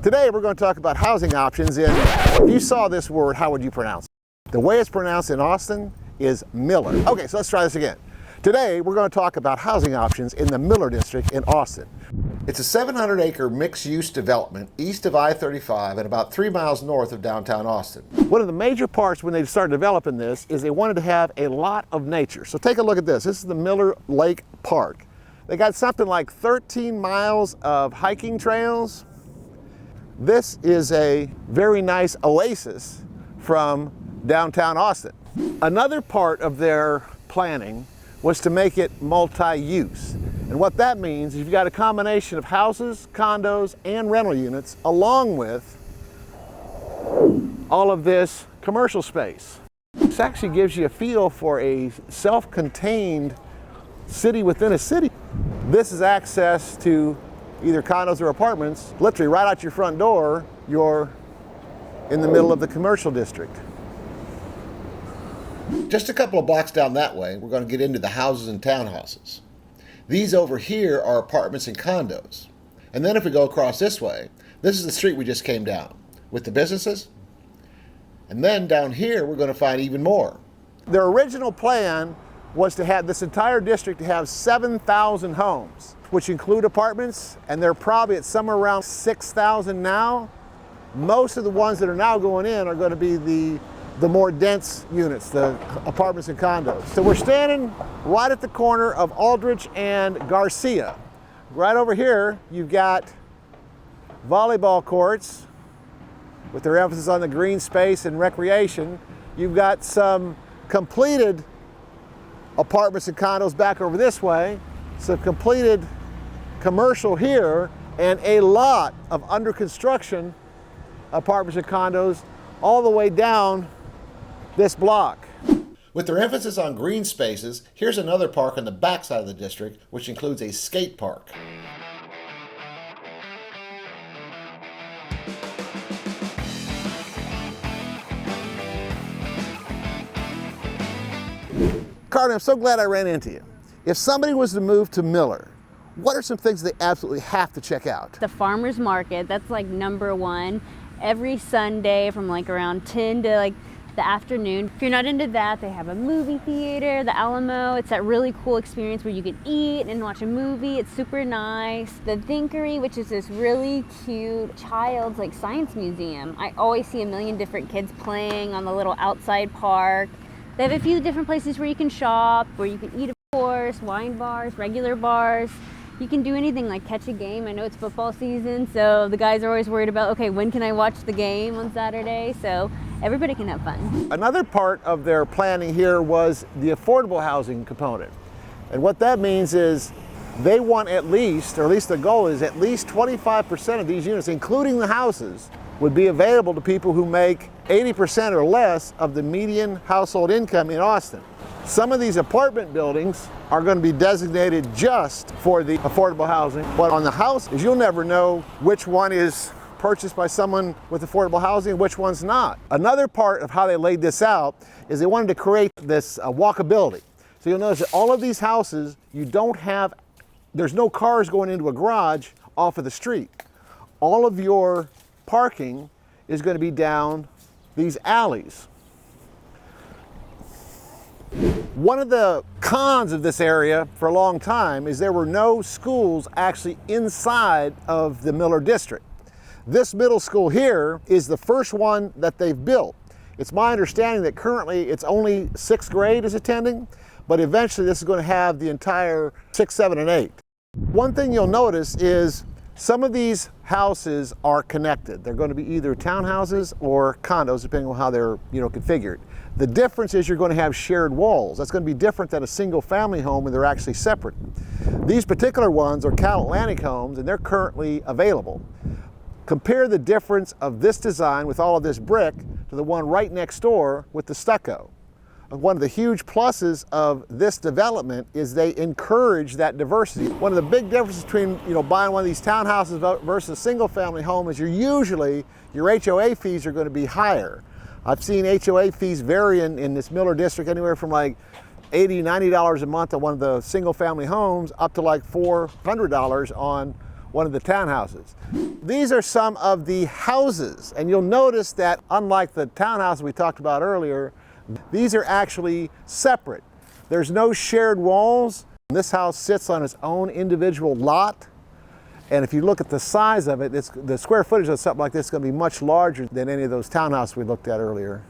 Today we're going to talk about housing options, and if you saw this word, how would you pronounce it? The way it's pronounced in Austin is Miller. Okay, so let's try this again. Today we're going to talk about housing options in the Mueller District in Austin. It's a 700-acre mixed-use development east of I-35 and about 3 miles north of downtown Austin. One of the major parts when they started developing this is they wanted to have a lot of nature. So take a look at this. This is the Miller Lake Park. They got something like 13 miles of hiking trails. This is a very nice oasis from downtown Austin. Another part of their planning was to make it multi-use. And what that means is you've got a combination of houses, condos, and rental units, along with all of this commercial space. This actually gives you a feel for a self-contained city within a city. This is access to either condos or apartments. Literally right out your front door, you're in the middle of the commercial district. Just a couple of blocks down that way, we're going to get into the houses and townhouses. These over here are apartments and condos. And then if we go across this way, this is the street we just came down with the businesses. And then down here, we're going to find even more. Their original plan was to have this entire district to have 7,000 homes, which include apartments, and they're probably at somewhere around 6,000 now. Most of the ones that are now going in are going to be the more dense units, the apartments and condos. So we're standing right at the corner of Aldrich and Garcia. Right over here, you've got volleyball courts with their emphasis on the green space and recreation. You've got some completed apartments and condos back over this way, some completed commercial here, and a lot of under construction apartments and condos all the way down this block. With their emphasis on green spaces, here's another park on the backside of the district, which includes a skate park. Carter, I'm so glad I ran into you. If somebody was to move to Miller, what are some things they absolutely have to check out? The farmer's market, that's like number one. Every Sunday from like around 10 to like the afternoon. If you're not into that, they have a movie theater, the Alamo. It's that really cool experience where you can eat and watch a movie. It's super nice. The Thinkery, which is this really cute child's like science museum. I always see a million different kids playing on the little outside park. They have a few different places where you can shop, where you can eat, of course, wine bars, regular bars. You can do anything like catch a game. I know it's football season, so the guys are always worried about, okay, when can I watch the game on Saturday? So everybody can have fun. Another part of their planning here was the affordable housing component. And what that means is they want at least, or at least their goal is at least 25% of these units, including the houses, would be available to people who make 80% or less of the median household income in Austin. Some of these apartment buildings are going to be designated just for the affordable housing, but on the houses, you'll never know which one is purchased by someone with affordable housing and which one's not. Another part of how they laid this out is they wanted to create this walkability. So you'll notice that all of these houses, there's no cars going into a garage off of the street. All of your parking is going to be down these alleys. One of the cons of this area for a long time is there were no schools actually inside of the Mueller District. This middle school here is the first one that they've built. It's my understanding that currently it's only 6th grade is attending, but eventually this is going to have the entire 6, 7, and 8. One thing you'll notice is some of these houses are connected. They're going to be either townhouses or condos, depending on how they're configured. The difference is you're going to have shared walls. That's going to be different than a single family home when they're actually separate. These particular ones are Cal Atlantic homes, and they're currently available. Compare the difference of this design with all of this brick to the one right next door with the stucco. One of the huge pluses of this development is they encourage that diversity. One of the big differences between buying one of these townhouses versus a single family home is your HOA fees are going to be higher. I've seen HOA fees vary in this Mueller District anywhere from like $80, $90 a month on one of the single family homes up to like $400 on one of the townhouses. These are some of the houses, and you'll notice that unlike the townhouse we talked about earlier, these are actually separate. There's no shared walls. This house sits on its own individual lot. And if you look at the size of it, the square footage of something like this is going to be much larger than any of those townhouses we looked at earlier.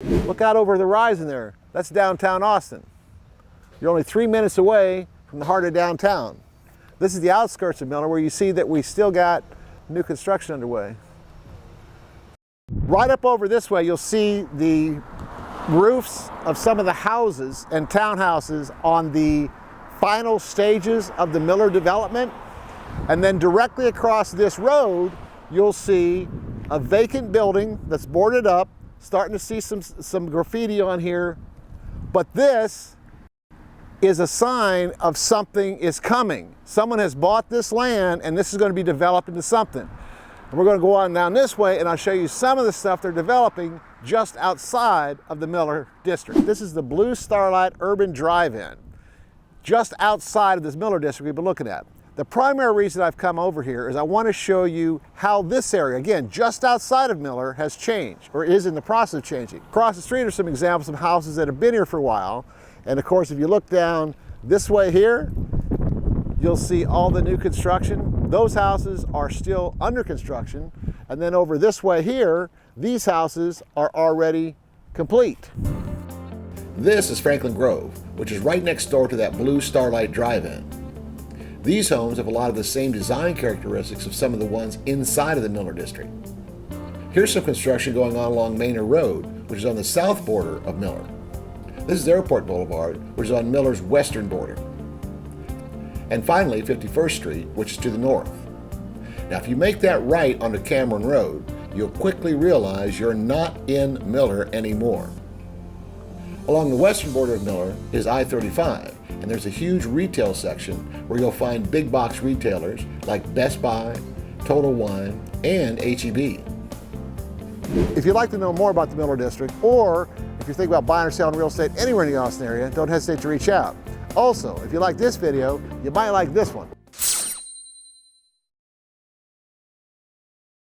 Look out over the horizon there. That's downtown Austin. You're only 3 minutes away from the heart of downtown. This is the outskirts of Miller, where you see that we still got new construction underway. Right up over this way, you'll see the roofs of some of the houses and townhouses on the final stages of the Miller development. And then directly across this road, you'll see a vacant building that's boarded up, starting to see some graffiti on here. But this is a sign of something is coming. Someone has bought this land and this is going to be developed into something. And we're going to go on down this way and I'll show you some of the stuff they're developing just outside of the Mueller District. This is the Blue Starlight Urban Drive-In, just outside of this Mueller District we've been looking at. The primary reason I've come over here is I want to show you how this area, again, just outside of Miller, has changed, or is in the process of changing. Across the street are some examples of houses that have been here for a while. And of course, if you look down this way here, you'll see all the new construction. Those houses are still under construction. And then over this way here, these houses are already complete. This is Franklin Grove, which is right next door to that Blue Starlight Drive-In. These homes have a lot of the same design characteristics of some of the ones inside of the Mueller District. Here's some construction going on along Manor Road, which is on the south border of Miller. This is Airport Boulevard, which is on Miller's western border. And finally, 51st Street, which is to the north. Now, if you make that right onto Cameron Road, you'll quickly realize you're not in Miller anymore. Along the western border of Miller is I-35, and there's a huge retail section where you'll find big box retailers like Best Buy, Total Wine, and H-E-B. If you'd like to know more about the Mueller District, or if you're thinking about buying or selling real estate anywhere in the Austin area, don't hesitate to reach out. Also, if you like this video, you might like this one.